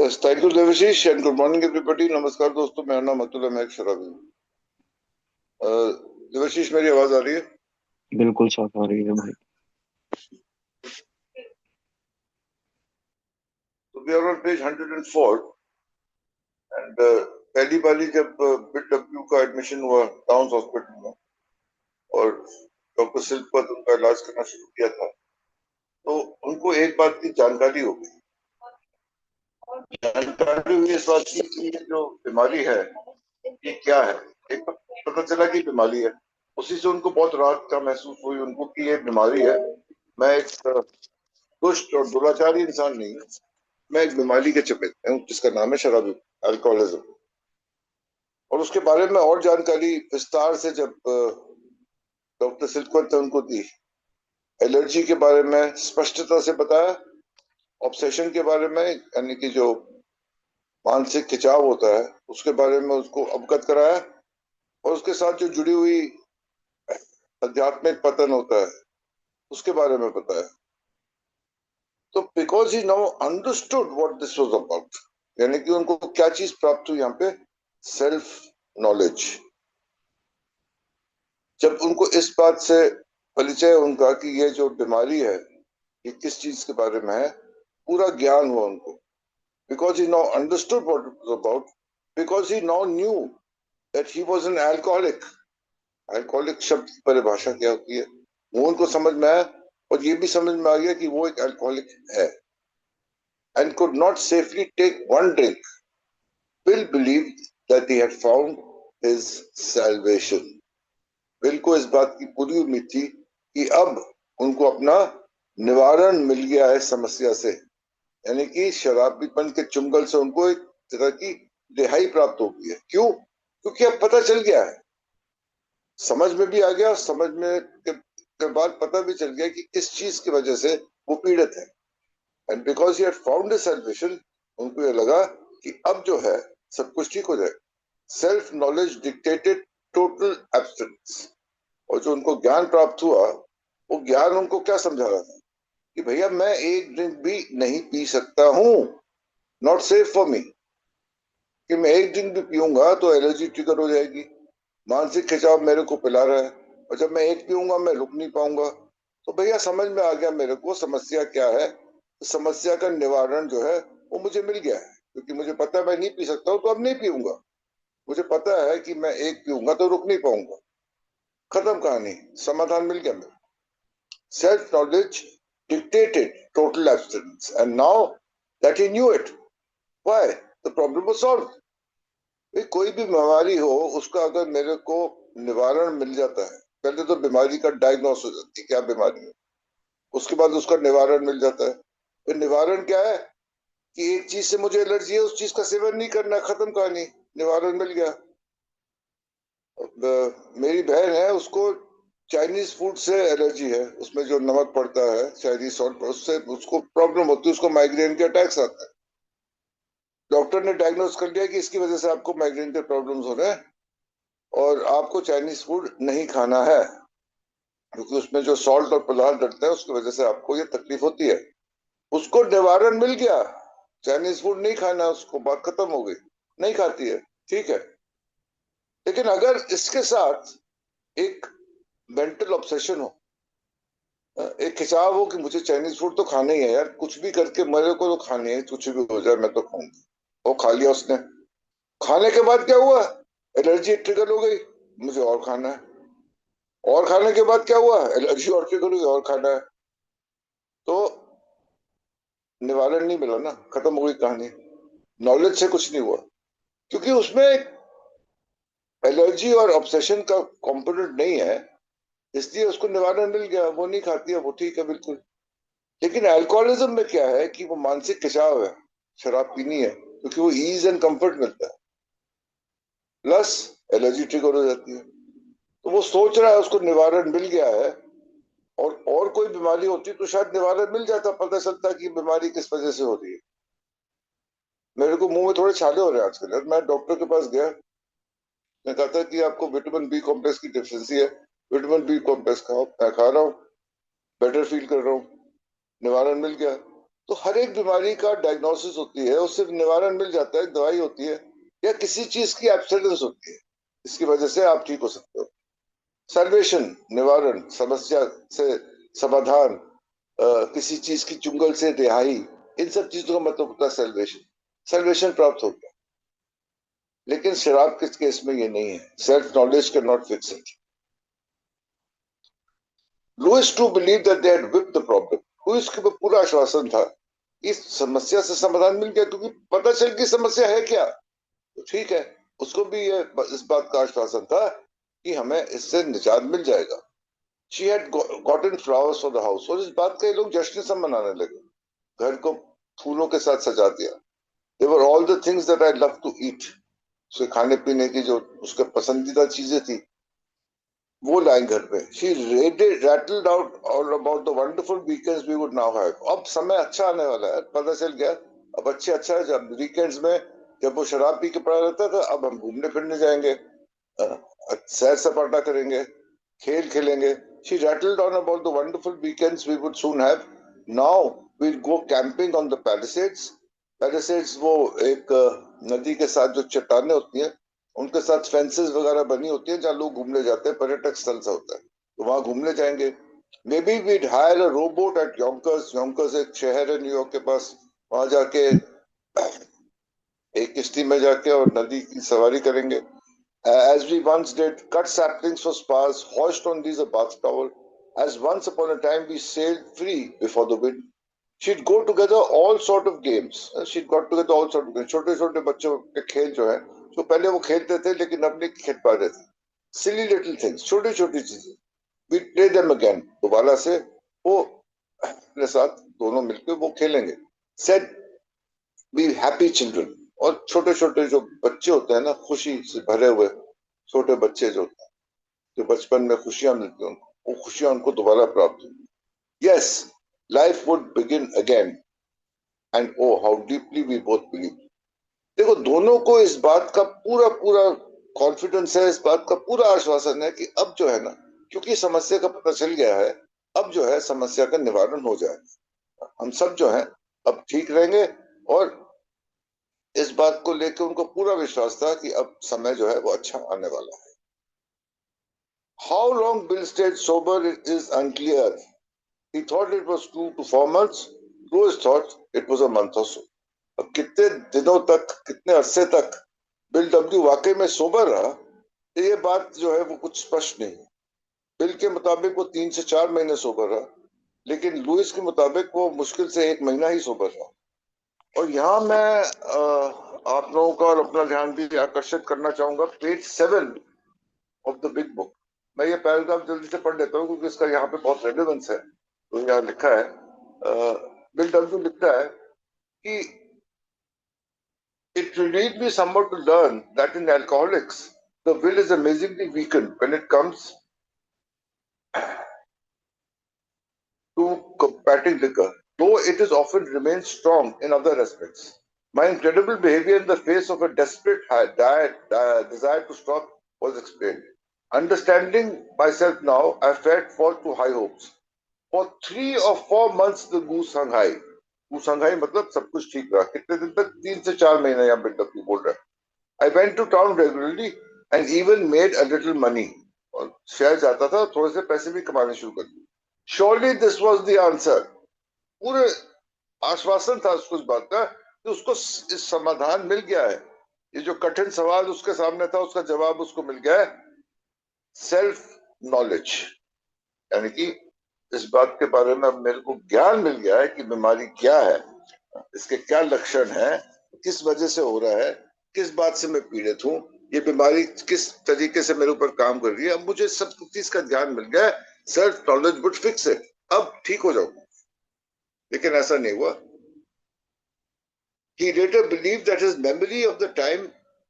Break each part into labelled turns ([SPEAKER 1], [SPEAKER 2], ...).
[SPEAKER 1] Yes, thank you, Devashish, and good morning, everybody. नमस्कार दोस्तों, मेरा नाम अतुल है, मैं एक शराबी हूँ। देवाशीष, मेरी आवाज आ रही है?
[SPEAKER 2] बिल्कुल साफ आ रही है भाई।
[SPEAKER 1] तो we are on page 104 and पहली बारी जब बिट डब्ल्यू का एडमिशन हुआ टाउन हॉस्पिटल में और डॉक्टर शिल्पवत उनका इलाज करना शुरू किया था, तो उनको एक बात की जानकारी हो गई। जानकारी हुई इस बात की कि ये जो बीमारी है ये क्या है। एक पता चला कि बीमारी है, उसी से उनको बहुत राहत का महसूस हुई उनको कि ये बीमारी है। मैं एक दुष्ट और दुराचारी इंसान नहीं हूँ, मैं एक बीमारी के चपेट में हूँ जिसका नाम है शराबी, अल्कोहलिज्म। और उसके बारे में और जानकारी विस्तार से जब डॉक्टर सिल्कवंत ने उनको दी, एलर्जी के बारे में स्पष्टता से बताया, ऑब्सेशन के बारे में यानी कि जो मानसिक खिंचाव होता है उसके बारे में उसको अवगत कराया, और उसके साथ जो जुड़ी हुई आध्यात्मिक पतन होता है उसके बारे में बताया। तो because he now understood what this was about, यानी कि उनको क्या चीज प्राप्त हुई यहाँ पे, सेल्फ नॉलेज। जब उनको इस बात से परिचय उनका कि ये जो बीमारी है ये किस चीज के बारे में है, पूरा ज्ञान हुआ उनको। Because he now understood what it was about, because he now knew that he was an alcoholic. Alcoholic शब्द की परिभाषा क्या होती है वो उनको समझ में आया, और ये भी समझ में आ गया कि वो एक अल्कोहलिक है। And could not safely take one drink, Bill believed that he had found his salvation. Bill को इस बात की पूरी उम्मीद थी कि अब उनको अपना निवारण मिल गया है समस्या से, यानी कि शराबीपन के चुंगल से उनको एक तरह की रिहाई प्राप्त हो गई है। क्यों? क्योंकि अब पता चल गया है, समझ में भी आ गया, समझ में के बाद पता भी चल गया कि किस चीज की वजह से वो पीड़ित है। And because he had found his salvation, उनको ये लगा कि अब जो है सब कुछ ठीक हो जाएगा। Self knowledge dictated total abstinence. और जो उनको ज्ञान प्राप्त हुआ, वो ज्ञान उनको क्या समझा रहा था कि भैया मैं एक ड्रिंक भी नहीं पी सकता हूँ, नॉट सेफ फॉर मी। कि मैं एक ड्रिंक भी पीऊंगा तो एलर्जी ट्रिगर हो जाएगी, मानसिक खिंचाव मेरे को पिला रहा है, और जब मैं एक पीऊंगा मैं रुक नहीं पाऊंगा। तो भैया समझ में आ गया मेरे को समस्या क्या है। तो समस्या का निवारण जो है वो मुझे मिल गया है, क्योंकि मुझे पता है मैं नहीं पी सकता हूँ तो अब नहीं पीऊंगा। मुझे पता है कि मैं एक पीऊंगा तो रुक नहीं पाऊंगा। खत्म कहानी, समाधान मिल गया मेरे। Self knowledge dictated total abstinence and now that he knew it, why the problem was solved. कोई भी बीमारी हो उसका अगर मेरे को निवारण मिल जाता है, पहले तो बीमारी का डायग्नोस हो जाती है क्या बीमारी है, उसके बाद उसका निवारण मिल जाता है। फिर निवारण क्या है कि एक चीज से मुझे एलर्जी है, उस चीज का सेवन नहीं करना, खत्म कहानी, निवारण मिल गया। मेरी बहन है, उसको चाइनीज फूड से एलर्जी है, उसमें जो नमक पड़ता है चाइनीज सॉल्ट, उससे उसको प्रॉब्लम होती है, उसको माइग्रेन के अटैक्स आता है। डॉक्टर ने डायग्नोस कर लिया कि इसकी वजह से आपको माइग्रेन के प्रॉब्लम्स हो रहे हैं और आपको चाइनीज फूड नहीं खाना है, क्योंकि उसमें जो सॉल्ट और पदार्थ डलते हैं उसकी वजह से आपको ये तकलीफ होती है। उसको निवारण मिल गया, चाइनीज फूड नहीं खाना, उसको बात खत्म हो गई, नहीं खाती है, ठीक है। लेकिन अगर इसके साथ एक मेंटल ऑब्सेशन हो, एक खिंचाव हो कि मुझे चाइनीज फूड तो खाना ही है यार, कुछ भी करके मेरे को तो खानी है, कुछ भी हो जाए मैं तो खाऊंगी, वो खा लिया उसने। खाने के बाद क्या हुआ, एलर्जी ट्रिगर हो गई, मुझे और खाना है। और खाने के बाद क्या हुआ, एलर्जी और ट्रिगर हो गई, और खाना है। तो निवारण नहीं मिला ना, खत्म हो गई कहानी। नॉलेज से कुछ नहीं हुआ, क्योंकि उसमें एलर्जी और ऑब्सेशन का कंपोनेंट नहीं है, इसलिए उसको निवारण मिल गया, वो नहीं खाती है, वो ठीक है बिल्कुल। लेकिन अल्कोहलिज्म में क्या है कि वो मानसिक खिंचाव है, शराब पीनी है क्योंकि वो ईज एंड कंफर्ट मिलता है, प्लस एलर्जी ट्रिगर हो जाती है। तो वो सोच रहा है उसको निवारण मिल गया है, और कोई बीमारी होती तो शायद निवारण मिल जाता, पता चलता कि बीमारी किस वजह से हो रही है। मेरे को मुंह में थोड़े छाले हो रहे हैं आजकल यार। मैं डॉक्टर के पास गया, मैं कहा था कि आपको विटामिन बी कॉम्प्लेक्स की डिफिशियंसी है, विटामिन बी कॉम्प्लेक्स खाओ, मैं खा रहा हूँ, बेटर फील कर रहा हूँ, निवारण मिल गया। तो हर एक बीमारी का डायग्नोसिस होती है, उससे निवारण मिल जाता है, दवाई होती है, या किसी चीज की एब्सेंस होती है, इसकी वजह से आप ठीक हो सकते हो। सल्वेशन, निवारण, समस्या से समाधान, किसी चीज की चुंगल से रिहाई, इन सब चीजों का मतलब होता है सेल्वेशन। सेल्वेशन प्राप्त हो गया। लेकिन शराब के केस में ये नहीं है। Self knowledge can not fix it. Lois to believe that they had whipped the problem. Lois के ऊपर पूरा आश्वासन था, इस समस्या से समाधान मिल गया, क्योंकि पता चल गई समस्या है क्या। तो ठीक है, उसको भी ये इस बात का आश्वासन था कि हमें इससे निजात मिल जाएगा। She had gotten flowers for the house, और इस बात का ये लोग जश्न से मनाने लगे। घर को फूलों के साथ सजा दिया। They were all the things that I love to eat. उसके खाने पीने की जो उसके पसंदीदा चीजें थी वो लाइन घर पे। She rattled out all about the wonderful weekends we would now have. अब समय अच्छा आने वाला है, पता चल गया। अब अच्छे अच्छा है, जब वीकेंड्स में जब वो शराब पी के पड़ा रहता था, अब हम घूमने फिरने जाएंगे, सैर सपाटा करेंगे, खेल खेलेंगे। She rattled on about the wonderful weekends we would soon have. Now we'll go camping on the Palisades. Palisades वो एक नदी के साथ जो चट्टाने होती हैं, उनके साथ फेंसेस वगैरह बनी होती है, जहाँ लोग घूमने जाते हैं, पर्यटक स्थल सा होता है, तो वहां घूमने जाएंगे। Maybe we'd hire a robot at Yonkers. Yonkers एक शहर है न्यूयॉर्क के पास, वहां जाके एक किश्ती में जाके और नदी की सवारी करेंगे। As we once did, cut saplings for spars, hoist on these a bath towel. As once upon a time we sailed free before the wind. She'd go together all sort of games. She'd got together all sort of games. छोटे छोटे बच्चों के खेल जो है, जो पहले वो खेलते थे लेकिन अब नहीं खेल पा रहे थे। Silly little things, छोटी छोटी चीजें। We play them again. दोबारा से वो अपने साथ दोनों मिलकर वो खेलेंगे। Said be happy children. और छोटे छोटे जो बच्चे होते हैं ना, खुशी से भरे हुए छोटे बच्चे जो होते हैं, जो बचपन में खुशियां मिलती हैं उनको, वो खुशियां उनको दोबारा प्राप्त होंगी। Yes, life would begin again, and oh how deeply we both believe. देखो, दोनों को इस बात का पूरा पूरा कॉन्फिडेंस है, इस बात का पूरा आश्वासन है कि अब जो है ना, क्योंकि समस्या का पता चल गया है, अब जो है समस्या का निवारण हो जाएगा। हम सब जो है अब ठीक रहेंगे। और इस बात को लेकर उनको पूरा विश्वास था कि अब समय जो है वो अच्छा आने वाला है। How long Bill stayed sober is unclear. He thought it was 2 to 4 months. Louis thought it was a month or so. अब कितने दिनों तक, कितने अरसे तक बिल डब्ल्यू वाकई में सोबर रहा, ये बात जो है वो कुछ स्पष्ट नहीं है। बिल के मुताबिक वो 3 से 4 महीने सोबर रहा, लेकिन लुइस के मुताबिक वो मुश्किल से 1 महीना ही सोबर रहा। और यहाँ मैं आप लोगों का और अपना ध्यान भी आकर्षित करना चाहूंगा page 7 of the big book. मैं ये पैराग्राफ जल्दी से पढ़ लेता हूँ क्योंकि इसका यहाँ पे बहुत रेलेवेंस है। तो यहाँ लिखा है, बिल डब्ल्यू लिखता है कि it relieved me somewhat to learn that in alcoholics the will is amazingly weakened when it comes to combating liquor, though it is often remains strong in other aspects. My incredible behavior in the face of a desperate desire to stop was explained. Understanding myself now, I fared forth to high hopes. For 3 or 4 months the goose hung high. goose hung high मतलब सब कुछ ठीक रहा। कितने दिन तक? 3 से 4 महीने यहाँ बिल्डअप की बोल रहा है। I went to town regularly and even made a little money. और शहर जाता था, थोड़े से पैसे भी कमाने शुरू कर दिए। Surely this was the answer. पूरे आश्वासन था उसको इस बात का कि उसको इस समाधान मिल गया है। ये जो कठिन सवाल उसके सामने था, उसका जवाब उसको मिल गया है। सेल्फ नॉलेज, यानी कि इस बात के बारे में अब मेरे को ज्ञान मिल गया है कि बीमारी क्या है, इसके क्या लक्षण हैं, किस वजह से हो रहा है, किस बात से मैं पीड़ित हूँ, ये बीमारी किस तरीके से मेरे ऊपर काम कर रही है। अब मुझे सब चीज का ज्ञान मिल गया है। Self knowledge would fix it. अब ठीक हो जाऊंगा। लेकिन ऐसा नहीं हुआ। He later believed that his memory of the time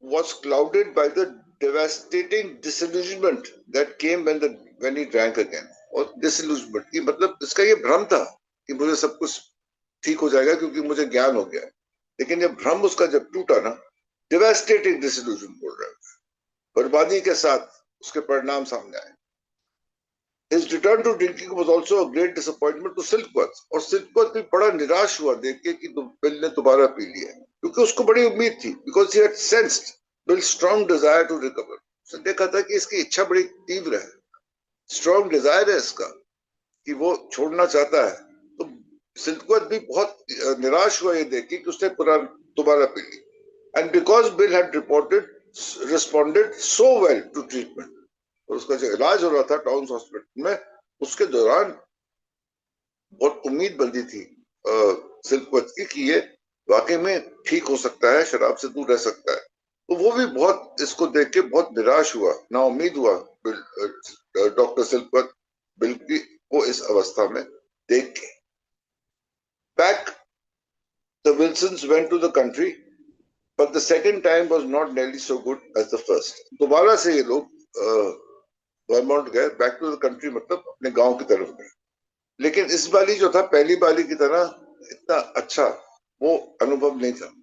[SPEAKER 1] was clouded by the devastating disillusionment that came when he drank again. और disillusionment की मतलब इसका ये भ्रम था कि मुझे सब कुछ ठीक हो जाएगा क्योंकि मुझे ज्ञान हो गया है। लेकिन ये भ्रम उसका जब टूटा ना, devastating disillusion बोल रहा है, बर्बादी के साथ उसके परिणाम सामने आए। His return to drinking was also a great disappointment to Silkworth, और Silkworth भी बड़ा निराश हुआ देख के कि बिल ने दोबारा पी लिया, क्योंकि उसको बड़ी उम्मीद थी, because he had sensed Bill's strong desire to recover. उसने देखा था कि इसकी इच्छा बड़ी तीव्र है, स्ट्रॉन्ग डिजायर है इसका कि वो छोड़ना चाहता है। तो सिल्कवर्थ भी बहुत निराश हुआ ये देख के कि उसने दोबारा पी ली। And because Bill had responded so well to treatment, और उसका जो इलाज हो रहा था टाउन हॉस्पिटल में, उसके दौरान बहुत उम्मीद बंधी थी सिल्कवर्थ की कि ये वाकई में ठीक हो सकता है, शराब से दूर रह सकता है। तो वो भी बहुत इसको देख के बहुत निराश हुआ, नाउम्मीद हुआ डॉक्टर सिल्कवर्थ बिल की को इस अवस्था में देख के। Back, the Wilsons went to the country, but the second time was not nearly so good as the first. दोबारा से ये लोग वर्मोंट गए, बैक टू द कंट्री मतलब अपने गांव की तरफ गए, लेकिन इस बारी जो था पहली बारी की तरह इतना अच्छा वो अनुभव नहीं था।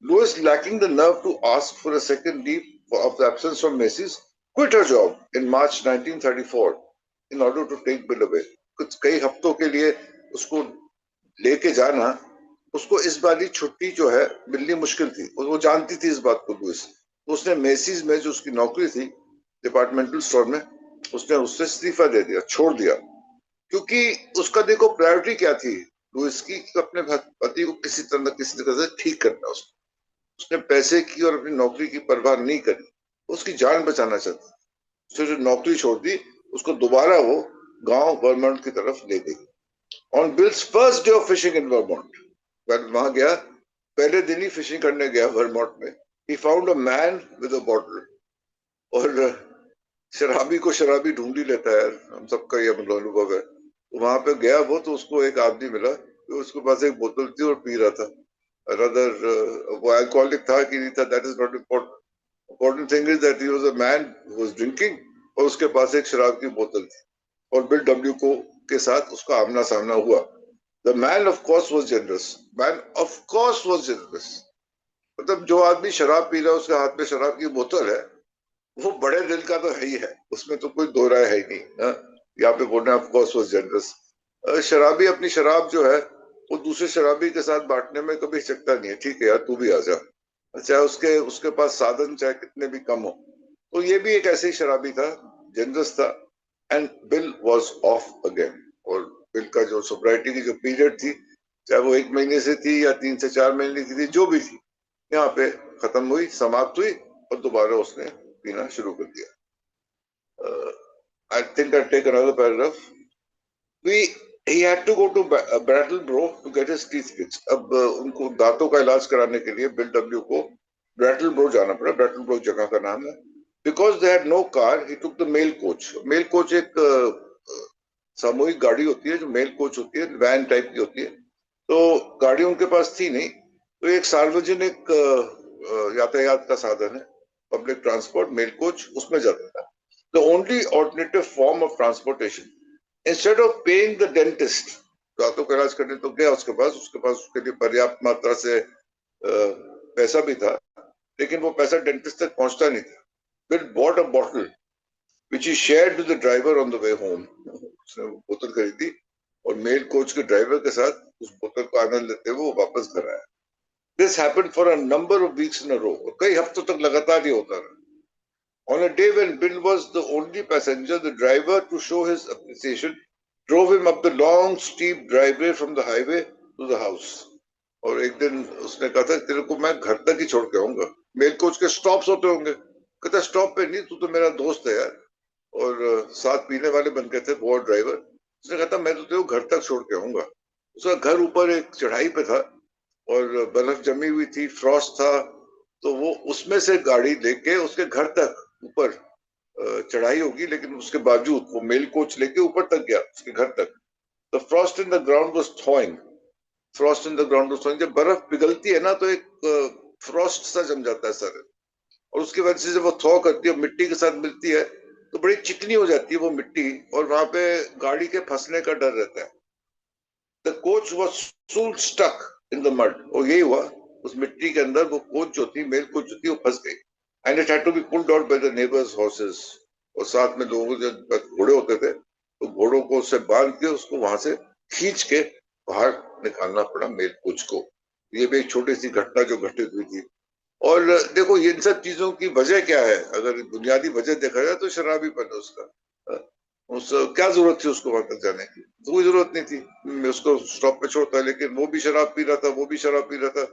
[SPEAKER 1] Louis, lacking the nerve to ask for a second leave of the absence from Macy's, quit her job in March 1934 in order to take Bill away. कुछ कई हफ्तों के लिए उसको लेके जाना, उसको इस बारी छुट्टी जो है मिलनी मुश्किल थी, और वो जानती थी इस बात को लुइस। तो उसने मेसीज में जो उसकी नौकरी थी डिपार्टमेंटल स्टोर में, उसने उससे इस्तीफा दे दिया, छोड़ दिया, क्योंकि उसका देखो प्रायोरिटी क्या थी लुइस की, अपने पति को किसी तरह से ठीक करना। उसने पैसे की और अपनी नौकरी की परवाह नहीं करी, उसकी जान बचाना चाहती। उसने जो नौकरी छोड़ दी, उसको दोबारा वो गांव वर्मोंट की तरफ ले गई। On Bill's first day of fishing in Vermont, वहां गया, पहले दिन ही फिशिंग करने गया वर्मोंट में, he found a man with a bottle, और शराबी को शराबी ढूंढ ही लेता है, हम सबका ये अनुभव है। वहां पे गया वो, तो उसको एक आदमी मिला, तो उसके पास एक बोतल थी और पी रहा था। Rather, वो अल्कोहलिक था कि नहीं था, that is not important. Important thing is that he was a man who was drinking, और उसके पास एक शराब की बोतल थी, और बिल डब्ल्यू को के साथ उसका आमना सामना हुआ। The man of course was generous. Man of course was generous. मतलब जो आदमी शराब पी रहा है, उसके हाथ में शराब की बोतल है, वो बड़े दिल का तो है ही है, उसमें तो कोई दो राय है ही नहीं। यहाँ पे बोलना ऑफ कोर्स वाज जनरस। शराबी अपनी शराब जो है वो दूसरे शराबी के साथ बांटने में कभी हिचकता नहीं है, ठीक है यार तू भी आ जा, चाहे उसके पास साधन चाहे कितने भी कम हो। तो ये भी एक ऐसे ही शराबी था, जनरस था। And bill was of again, और बिल का जो सोब्राइटी की जो पीरियड थी, चाहे वो 1 महीने से थी या 3 से 4 महीने की थी, जो भी थी, यहाँ पे खत्म हुई, समाप्त हुई, और दोबारा उसने पीना शुरू कर दिया। I think I take another paragraph. he had to go to Brattleboro to get his teeth fixed. अब उनको दांतों का इलाज कराने के लिए बिल डब्ल्यू को ब्रैटलब्रो जाना पड़ा। ब्रैटलब्रो जगह का नाम है। Because they had no car, he took the mail coach. Mail coach एक सामूहिक गाड़ी होती है, जो मेल कोच होती है, वैन टाइप की होती है। तो गाड़ी उनके पास थी नहीं, तो एक सार्वजनिक यातायात का साधन है, पब्लिक ट्रांसपोर्ट, मेल कोच, उसमें जाता था। The only alternative form of transportation. Instead of paying the dentist, दांतों का इलाज करने तो गया उसके पास उसके लिए पर्याप्त मात्रा से पैसा भी था, लेकिन वो पैसा डेंटिस्ट तक पहुंचता नहीं था। Bill bought a bottle which he shared with the driver on the way home. उसने बोतल खरीदी और मेल कोच के ड्राइवर के साथ उस बोतल को आनंद लेते हुए वो वापस घर आया। This happened for a number of weeks in a row. कई हफ्तों तक लगातार ये होता रहा। On a day when Bill was the only passenger, the driver, to show his appreciation, drove him up the long, steep driveway from the highway to the house. और एक दिन उसने कहा था तेरे को मैं घर तक ही छोड़ के आऊंगा। मेल कोच के स्टॉप्स होते होंगे, कहता स्टॉप पे नहीं, तू तो मेरा दोस्त है यार, और साथ पीने वाले बन गए थे वो और ड्राइवर। उसने कहा था मैं तो तेरे को घर तक छोड़ के आऊंगा। उसका घर ऊपर एक चढ़ाई पे था और बर्फ जमी हुई थी, फ्रॉस्ट था, तो वो उसमें से गाड़ी लेके उसके घर तक, ऊपर चढ़ाई होगी लेकिन उसके बावजूद वो मेल कोच लेके ऊपर तक गया, उसके घर तक। The Frost in the ground was थॉइंग, Frost in the ground was थॉइंग। जब बर्फ पिघलती है ना तो एक फ्रॉस्ट सा जम जाता है सर, और उसकी वजह से जब वो थॉ करती है, मिट्टी के साथ मिलती है तो बड़ी चिकनी हो जाती है वो मिट्टी, और वहां पे गाड़ी के फंसने का डर रहता है। The coach was soon stuck in the mud, और यही हुआ, उस मिट्टी के अंदर वो कोच जो थी, मेल कोच जो थी, वो फंस गई। And it had to be pulled out by the neighbors' horses, और साथ में लोगों के घोड़े होते थे, तो घोड़ों को उससे बांध के उसको वहां से खींच के बाहर निकालना पड़ा मेल कोच को। ये भी एक छोटी सी घटना जो घटित हुई थी। और देखो इन सब चीजों की वजह क्या है, अगर बुनियादी वजह देखा जाए तो शराबीपन है उसका। उस क्या जरूरत थी उसको वहां तक जाने की, तो कोई जरूरत नहीं थी। मैं उसको स्टॉप पे छोड़ता, लेकिन वो भी शराब पी रहा था, वो भी शराब पी रहा था।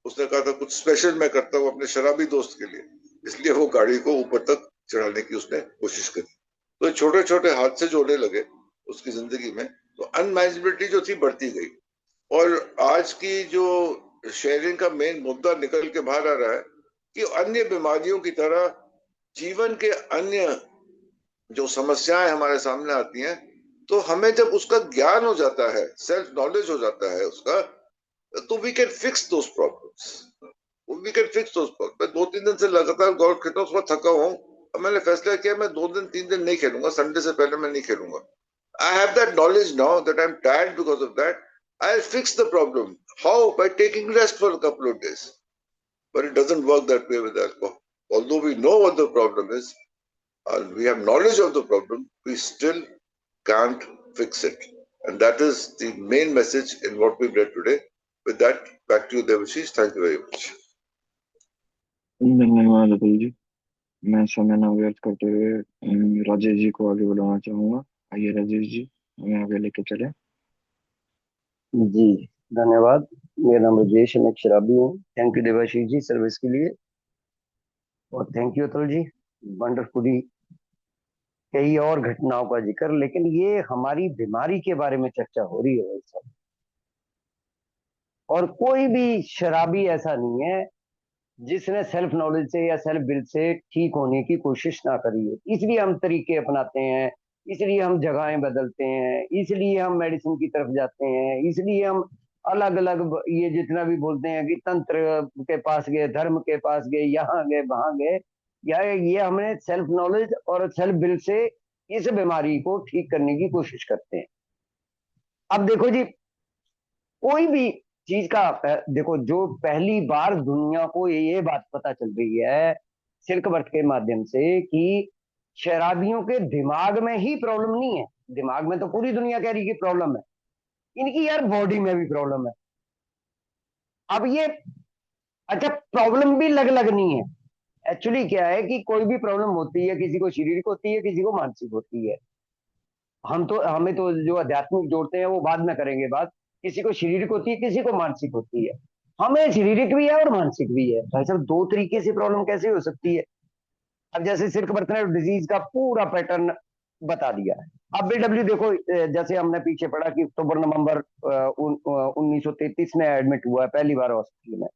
[SPEAKER 1] उसने कहा था कुछ स्पेशल मैं करता हूँ अपने शराबी दोस्त के लिए, इसलिए वो गाड़ी को ऊपर तक चढ़ाने की उसने कोशिश करी। तो छोटे छोटे हादसे जो होने लगे उसकी जिंदगी में, तो अनमैनेजेबिलिटी जो थी बढ़ती गई। और आज की जो शेयरिंग का मेन मुद्दा निकल के बाहर आ रहा है कि अन्य बीमारियों की तरह जीवन के अन्य जो समस्याएं हमारे सामने आती हैं, तो हमें जब उसका ज्ञान हो जाता है, सेल्फ नॉलेज हो जाता है उसका, तो we can fix those problems. We can fix those problem. मैं 2-3 दिन से लगातार गोल्फ खेलता हूँ, थोड़ा थका हुआ हूँ। अब मैंने फैसला किया मैं 2 दिन 3 दिन नहीं खेलूंगा, संडे से पहले मैं नहीं खेलूंगा। I have that knowledge now that I'm tired because of that. I'll fix the problem. How? By taking rest for a couple of days. But it doesn't work that way with alcohol. Although we know what the problem is, we have knowledge of the problem, we still can't fix it. And that is the main message in what we read today. With that, back to you, Devashish. Thank you very much.
[SPEAKER 2] धन्यवाद अतुल जी। मैं समय न व्यर्थ करते हुए राजेश जी को आगे बुलाना चाहूंगा। आइए राजेश जी, हमें आगे लेके चले।
[SPEAKER 3] जी धन्यवाद। मेरा नाम राजेश है, मैं एक शराबी हूँ। Thank you Devashish ji service के लिए, और thank you Atul ji, wonderfully कई और घटनाओं का जिक्र। लेकिन ये हमारी बीमारी के बारे में चर्चा हो रही है भाई साहब, और कोई भी शराबी ऐसा नहीं है जिसने सेल्फ नॉलेज से या सेल्फ विल से ठीक होने की कोशिश ना करी है। इसलिए हम तरीके अपनाते हैं, इसलिए हम जगहें बदलते हैं, इसलिए हम मेडिसिन की तरफ जाते हैं, इसलिए हम अलग अलग ये जितना भी बोलते हैं कि तंत्र के पास गए, धर्म के पास गए, यहाँ गए वहां गए, या ये हमें सेल्फ नॉलेज और सेल्फ विल से इस बीमारी को ठीक करने की कोशिश करते हैं। अब देखो जी, कोई भी चीज का देखो, जो पहली बार दुनिया को ये बात पता चल रही है सिल्क वर्ट के माध्यम से कि शराबियों के दिमाग में ही प्रॉब्लम नहीं है, दिमाग में तो पूरी दुनिया कह रही है कि प्रॉब्लम है, इनकी यार बॉडी में भी प्रॉब्लम है। अब ये अच्छा, प्रॉब्लम भी लग लग नहीं है। एक्चुअली क्या है कि कोई भी प्रॉब्लम होती है, किसी को शारीरिक होती है, किसी को मानसिक होती है। हमें तो जो आध्यात्मिक जोड़ते हैं वो बाद में करेंगे बात। किसी को शारीरिक होती है, किसी को मानसिक होती है। हमें शारीरिक भी है और मानसिक भी है भाई साहब। दो तरीके से प्रॉब्लम कैसे हो सकती है? अब जैसे सिल्क बर्थनर डिजीज का पूरा पैटर्न बता दिया है। अब बीडब्ल्यू देखो, जैसे हमने पीछे पढ़ा कि अक्टूबर नवंबर 1933 में एडमिट हुआ है पहली बार हॉस्पिटल में,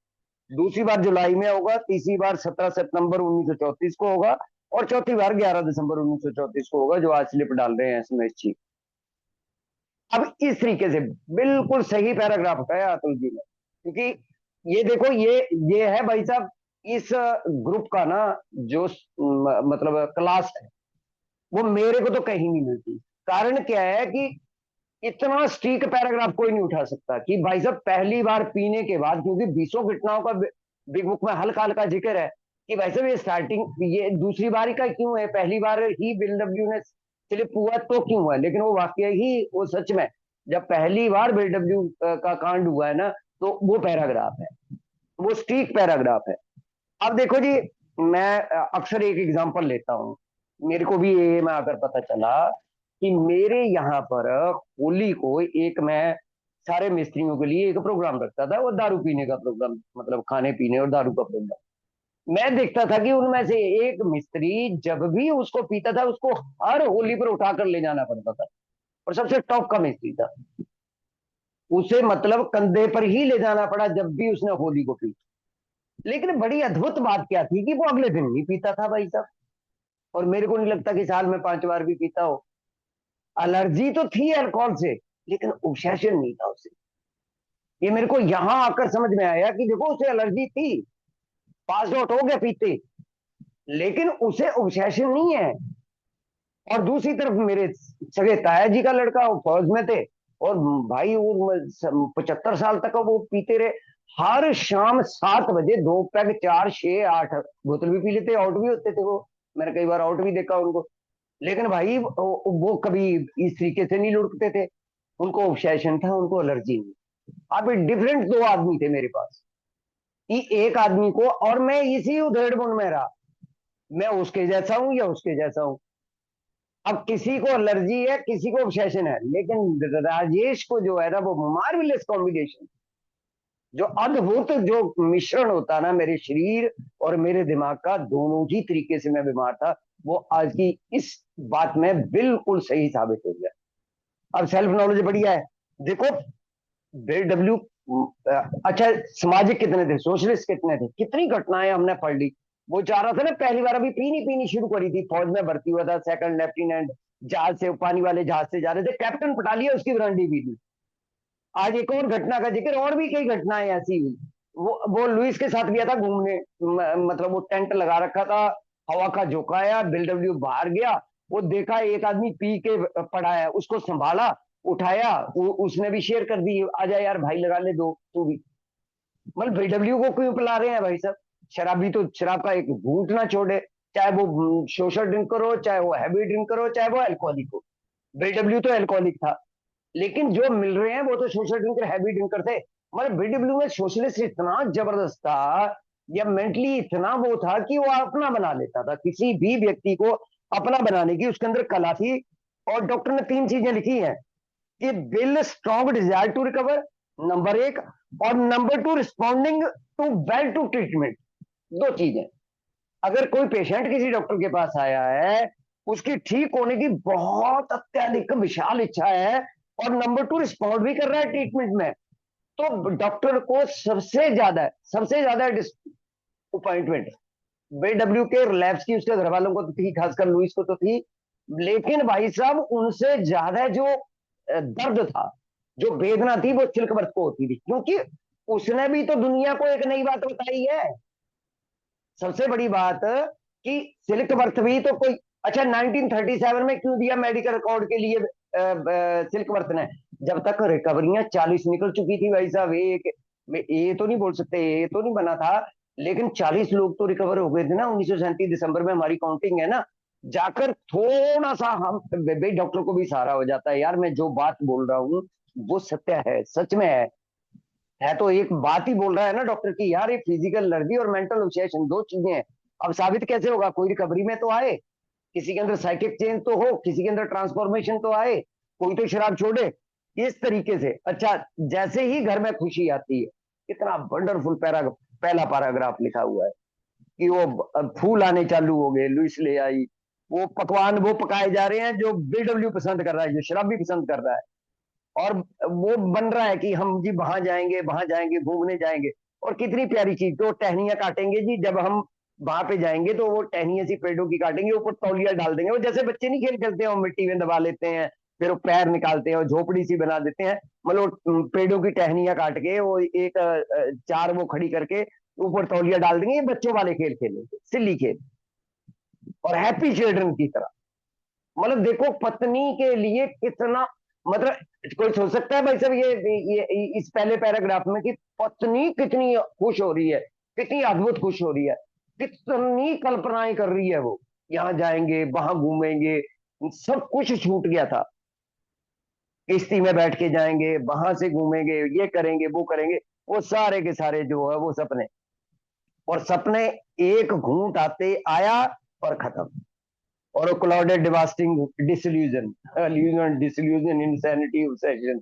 [SPEAKER 3] दूसरी बार जुलाई में होगा, तीसरी बार 17 सितंबर 1934 को होगा, और चौथी बार 11 दिसंबर 1934 को होगा, जो आज स्लिप डाल रहे हैं एसएमएस जी। अब इस तरीके से बिल्कुल सही पैराग्राफ उठाया अतुल जी ने, क्योंकि ये देखो, ये है भाई साहब इस ग्रुप का ना, जो मतलब क्लास है, वो मेरे को तो कहीं नहीं मिलती। कारण क्या है कि इतना स्ट्रीक पैराग्राफ कोई नहीं उठा सकता कि भाई साहब पहली बार पीने के बाद, क्योंकि 20 घटनाओं का बिग बुक में हल्का हल्का जिक्र है कि भाई साहब ये स्टार्टिंग, ये दूसरी बार का क्यों है, पहली बार ही बीएलडब्ल्यू ने स्लिप हुआ तो क्यों हुआ, लेकिन वो वाकई ही वो सच में जब पहली बार बीएलडब्ल्यू का कांड हुआ है ना, तो वो पैराग्राफ है, वो स्ट्रीक पैराग्राफ है। अब देखो जी, मैं अक्सर एक एग्जांपल लेता हूँ। मेरे को भी ये में आकर पता चला कि मेरे यहाँ पर होली को एक मैं सारे मिस्त्रियों के लिए एक प्रोग्राम रखता था, वो दारू पीने का प्रोग्राम, मतलब खाने पीने और दारू का प्रोग्राम। मैं देखता था कि उनमें से एक मिस्त्री जब भी उसको पीता था, उसको हर होली पर उठाकर ले जाना पड़ता था, और सबसे टॉप का मिस्त्री था, उसे मतलब कंधे पर ही ले जाना पड़ा जब भी उसने होली को पी। लेकिन बड़ी अद्भुत बात क्या थी कि वो अगले दिन नहीं पीता था भाई साहब, और मेरे को नहीं लगता कि साल में 5 बार भी पीता हो। एलर्जी तो थी अल्कोहल से, लेकिन ऑब्सेशन नहीं था उसे। ये मेरे को यहां आकर समझ में आया कि देखो, उसे एलर्जी थी, पास आउट हो गया पीते, लेकिन उसे ऑब्सेशन नहीं है। और दूसरी तरफ मेरे सगे ताया जी का लड़का, वो फौज में थे, और भाई वो 75 साल तक वो पीते रहे। हर शाम 7 बजे 2 पैग, 4, 6, 8 बोतल भी पी लेते, आउट भी होते थे वो। मैंने कई बार आउट भी देखा उनको। लेकिन भाई वो कभी इस तरीके से नहीं लुढ़कते थे, उनको ऑब्सेशन था, उनको एलर्जी नहीं। अब डिफरेंट दो आदमी थे मेरे पास, कि एक आदमी को, और मैं इसी उधेड़बुन में रहा, मैं उसके जैसा हूं या उसके जैसा हूं। अब किसी को एलर्जी है, किसी को ऑब्सेशन है, लेकिन राजेश को जो है ना, वो मार्वलेस कॉम्बिनेशन, जो अद्भुत जो मिश्रण होता ना मेरे शरीर और मेरे दिमाग का, दोनों ही तरीके से मैं बीमार था, वो आज की इस बात में बिल्कुल सही साबित हो गया। अब सेल्फ नॉलेज बढ़िया है। देखो डब्ल्यू, अच्छा, सामाजिक कितने थे, सोशलिस्ट कितने थे, कितनी घटनाएं हमने पढ़ ली। वो चाह रहा था ना, पहली बार अभी पीनी पीनी शुरू करी थी, फौज में भर्ती हुआ था, सेकंड लेफ्टिनेंट, जहाज से, पानी वाले जहाज से जा रहे थे, कैप्टन पटालिया उसकी वारंटी भी थी। आज एक और घटना का जिक्र, और भी कई घटनाएं ऐसी हुई। वो लुइस के साथ गया था घूमने, मतलब वो टेंट लगा रखा था, हवा का झोंका आया, बिलडब्ल्यू बाहर गया, वो देखा एक आदमी पी के पड़ा है, उसको संभाला, उठाया, उसने भी शेयर कर दी, आजा यार भाई लगा ले दो तू भी। मतलब बीडब्ल्यू को क्यों पिला रहे हैं भाई साहब? शराबी तो शराब का एक घूंट ना छोड़े, चाहे वो सोशल ड्रिंकर हो, चाहे वो हैवी ड्रिंकर हो, चाहे वो अल्कोहलिक हो। बीडब्ल्यू तो अल्कोहलिक था, लेकिन जो मिल रहे हैं वो तो सोशल ड्रिंकर, हैवी ड्रिंकर थे। मतलब बीडब्ल्यू में सोशलिस्ट इतना जबरदस्त था, या मेंटली इतना वो था, कि वो अपना बना लेता था किसी भी व्यक्ति को, अपना बनाने की उसके अंदर कला थी। और डॉक्टर ने तीन चीजें लिखी हैं, कि Bill strong desire to recover, number एक, और number two responding to well to treatment. दो चीजें, अगर कोई पेशेंट किसी डॉक्टर के पास आया है, उसकी ठीक होने की बहुत अत्यधिक विशाल इच्छा है, और नंबर टू रिस्पॉन्ड भी कर रहा है ट्रीटमेंट में, तो डॉक्टर को सबसे ज्यादा अपॉइंटमेंट बीडब्ल्यू के रिलैप्स की उसके घर वालों को तो थी, खासकर लुइस को तो थी, लेकिन भाई साहब उनसे ज्यादा जो दर्द था, जो वेदना थी, वो चिल्कवर्थ को होती थी, क्योंकि उसने भी तो दुनिया को एक नई बात बताई है। सबसे बड़ी बात कि सिल्कवर्थ भी तो कोई, अच्छा 1937 में क्यों दिया मेडिकल रिकॉर्ड के लिए सिल्कवर्थ ने? जब तक रिकवरियां 40 निकल चुकी थी भाई साहब, एक ये तो नहीं बोल सकते, ये तो नहीं बना था, लेकिन 40 लोग तो रिकवर हो गए थे ना 1937 दिसंबर में, हमारी काउंटिंग है ना। जाकर थोड़ा सा हम भाई डॉक्टर को भी सहारा हो जाता है, यार मैं जो बात बोल रहा हूँ वो सत्य है, सच में है तो एक बात ही बोल रहा है ना डॉक्टर की, यार ये फिजिकल एलर्जी और मेंटल ऑब्सेशन दो चीजें हैं। अब साबित कैसे होगा? कोई रिकवरी में तो आए, किसी के अंदर साइकिक चेंज तो हो, किसी के अंदर ट्रांसफॉर्मेशन तो आए, कोई तो शराब छोड़े, इस तरीके से। अच्छा, जैसे ही घर में खुशी आती है, कितना वंडरफुल पहला पैराग्राफ लिखा हुआ है, कि वो फूल आने चालू हो गए, लुइस ले आई, वो पकवान वो पकाए जा रहे हैं जो बीडब्ल्यू पसंद कर रहा है, जो शराब भी पसंद कर रहा है, और वो बन रहा है कि हम जी वहां जाएंगे, घूमने जाएंगे। और कितनी प्यारी चीज, तो टहनियां काटेंगे जी, जब हम वहां पे जाएंगे तो वो टहनियां सी पेड़ों की काटेंगे, ऊपर तौलिया डाल देंगे, वो जैसे बच्चे नहीं खेल खेलते हैं, वो मिट्टी में दबा लेते हैं, फिर वो पैर निकालते हैं और झोपड़ी सी बना देते हैं। मतलब पेड़ों की टहनियां काट के वो एक चार वो खड़ी करके ऊपर तौलिया डाल देंगे, ये बच्चों वाले खेल खेलेंगे, सिल्ली खेल, और हैप्पी चिल्ड्रन की तरह। मतलब देखो पत्नी के लिए कितना, मतलब कोई सोच सकता है भाई साहब ये इस पहले पैराग्राफ में, कि पत्नी कितनी खुश हो रही है, कितनी अद्भुत खुश हो रही है, कितनी कल्पनाएं कर रही है वो, यहाँ जाएंगे, वहां घूमेंगे, सब कुछ छूट गया था, किश्ती में बैठ के जाएंगे, वहां से घूमेंगे, ये करेंगे वो करेंगे, वो सारे के सारे जो है वो सपने, और सपने एक घूंट आते आया और खत्म। और clouded devastating disillusion, illusion, disillusion, insanity, obsession,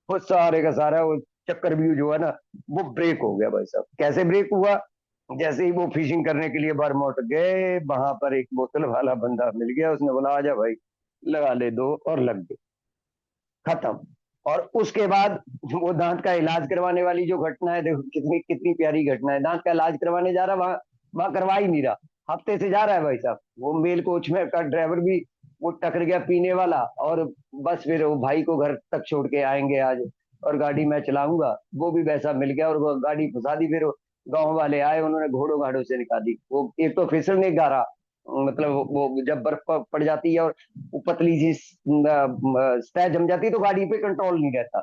[SPEAKER 3] वो सारे का सारा वो चक्कर व्यू जो है ना, वो ब्रेक हो गया भाई साहब। कैसे ब्रेक हुआ? जैसे ही वो फिशिंग करने के लिए बरमोट गए, वहां पर एक बोतल वाला बंदा मिल गया, उसने बोला आजा भाई लगा ले दो, और लग गए, खत्म। और उसके बाद वो दांत का इलाज करवाने वाली जो घटना है, देखो कितनी कितनी प्यारी घटना है, दांत का इलाज करवाने जा रहा, वहां करवा ही नहीं रहा, हफ्ते से जा रहा है भाई साहब, वो मेल कोच में का ड्राइवर भी वो टकर गया पीने वाला, और बस फिर वो भाई को घर तक छोड़ के आएंगे आज, और गाड़ी मैं चलाऊंगा, वो भी वैसा मिल गया, और वो गाड़ी फंसा दी। फिर गांव वाले आए, उन्होंने घोड़ों घाड़ों से निकाली, वो एक तो फिसलने गा रहा, मतलब वो जब बर्फ पड़ जाती है और वो पतली सी सतह जम जाती है, तो गाड़ी पे कंट्रोल नहीं रहता,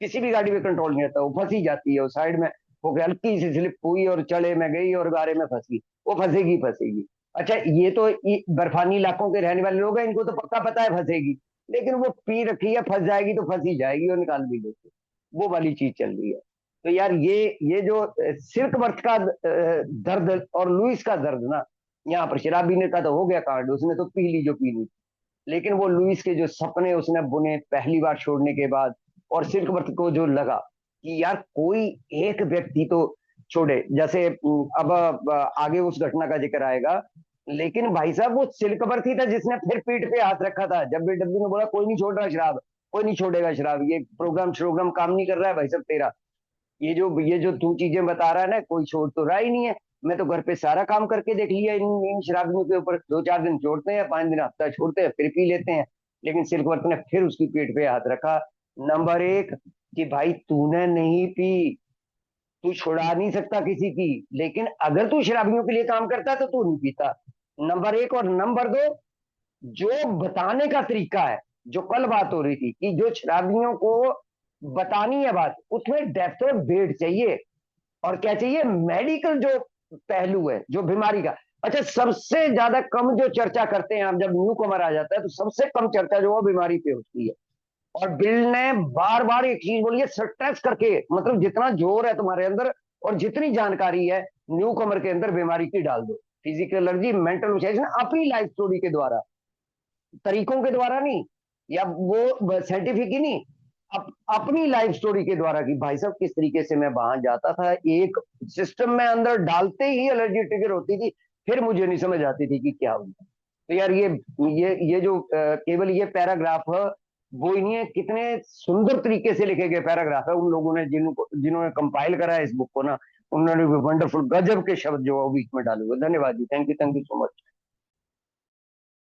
[SPEAKER 3] किसी भी गाड़ी पे कंट्रोल नहीं रहता, वो फंसी जाती है, वो साइड में हो गई, हल्की सी स्लिप हुई और चढ़े में गई और गारे में फंसी, वो फंसेगी फंसेगी। अच्छा ये तो बर्फानी इलाकों के रहने वाले लोग हैं, इनको तो पक्का पता है फंसेगी, लेकिन वो पी रखी है, फंस जाएगी तो फंसी जाएगी और निकाल भी लेते, वो वाली चीज चल रही है। तो यार ये जो सिल्क वर्थ का दर्द और लुइस का दर्द ना, यहाँ पर शराबी ने का तो हो गया कांड, उसने तो पी ली जो पीनी, लेकिन वो लुइस के जो सपने उसने बुने पहली बार छोड़ने के बाद, और सिल्क वर्थ को जो लगा कि यार कोई एक व्यक्ति तो छोड़े, जैसे अब आगे उस घटना का जिक्र आएगा, लेकिन भाई साहब वो सिल्क वर्थ ही था जिसने फिर पीठ पे हाथ रखा था जब भी डब्बी ने बोला कोई नहीं छोड़ रहा शराब, कोई नहीं छोड़ेगा शराब, ये प्रोग्राम काम नहीं कर रहा है भाई साहब तेरा, ये जो तू चीजें बता रहा है ना, कोई छोड़ तो रहा ही नहीं है, मैं तो घर पे सारा काम करके देख लिया इन शराबियों के ऊपर, 2-4 दिन छोड़ते हैं, 5 दिन हफ्ता छोड़ते हैं, फिर पी लेते हैं, लेकिन सिल्कवर्थ ने फिर उसकी पीठ पे हाथ रखा। नंबर एक कि भाई तूने नहीं पी, तू छुड़ा नहीं सकता किसी की, लेकिन अगर तू शराबियों के लिए काम करता तो तू नहीं पीता, नंबर एक। और नंबर दो, जो बताने का तरीका है, जो कल बात हो रही थी कि जो शराबियों को बतानी है बात, उसमें डेप्थ ऑफ वेट चाहिए, और क्या चाहिए, मेडिकल जो पहलू है जो बीमारी का। अच्छा सबसे ज्यादा कम जो चर्चा करते हैं, आप जब न्यू कमर आ जाता है तो सबसे कम चर्चा जो है बीमारी पे होती है, और बिल ने बार बार एक चीज बोली है, स्ट्रेस करके, मतलब जितना जोर है तुम्हारे अंदर और जितनी जानकारी है न्यू कमर के अंदर बीमारी की डाल दो, फिजिकल एलर्जी, मेंटल अपनी लाइफ स्टोरी के द्वारा, तरीकों के द्वारा नहीं, या वो साइंटिफिक ही नहीं, अपनी लाइफ स्टोरी के द्वारा कि भाई साहब किस तरीके से मैं वहां जाता था, एक सिस्टम में अंदर डालते ही एलर्जी ट्रिगर होती थी, फिर मुझे नहीं समझ आती थी कि क्या हुआ। तो यार ये जो केवल ये पैराग्राफ है वो ही नहीं है, कितने सुंदर तरीके से लिखे गए पैराग्राफ है, उन लोगों ने जिन्होंने कंपाइल करा है इस बुक को ना, उन्होंने वंडरफुल गजब के शब्द जो है वो बीच में डाले हुए। धन्यवाद जी, थैंक यू सो मच।